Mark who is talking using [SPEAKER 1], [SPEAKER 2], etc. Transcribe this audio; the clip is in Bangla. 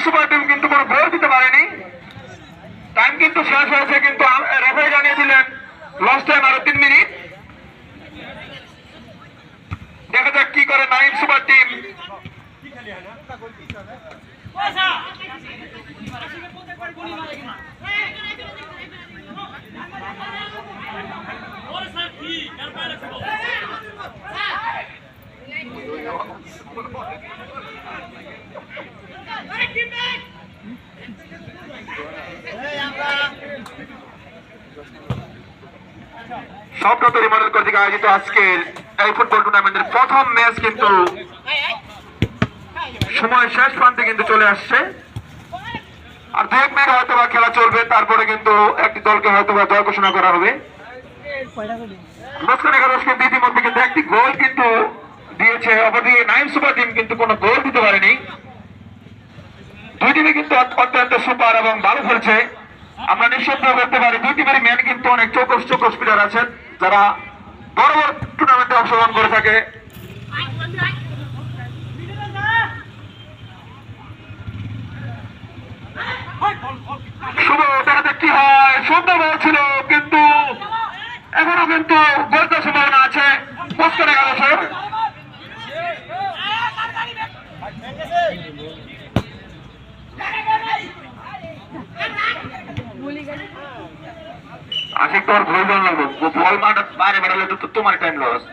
[SPEAKER 1] সুপার টিম কিন্তু কোনো গোল দিতে পারেনি। টাইম কিন্তু শেষ হয়েছে, কিন্তু রেফারি জানিয়ে দিলেন লস টাইম আরো 3 মিনিট। দেখা যাক কি করে Naim super team. Swapnotori model কর্তৃক আয়োজিত আজকের এই ফুটবল টুর্নামেন্টের প্রথম ম্যাচ কিন্তু সময় শেষ প্রান্তে কিন্তু চলে আসছে। আর 2 মিনিট হয়তো বা খেলা চলবে, তারপরে কিন্তু একটি দলকে হয়তো বা জয় ঘোষণা করা হবে। মাঝখানে একাদশকে ইতিমধ্যে কিন্তু একটি গোল কিন্তু দিয়েছে, অপরদিকে নাইম সুপার টিম কিন্তু কোনো গোল দিতে পারেনি। দুই টিমে কিন্তু অত্যন্ত সুপার এবং ভালো খেলছে। আমরা নিঃসন্দেহ করতে পারি দুই টিমের ম্যান কিন্তু অনেক চৌকস প্লেয়ার আছেন, যারা বড় বড় টুর্নামেন্টে অংশগ্রহণ করে থাকে। শুভ দেখা যাক কি হয়। সুন্দর বল ছিল, কিন্তু এখনো কিন্তু গোলটার সম্ভাবনা আছে মাঝখানে একাদশের। আশিক তোর ভুল বল লাগবো, বল বাইরে বেড়ালে তো তোমার টাইম লস।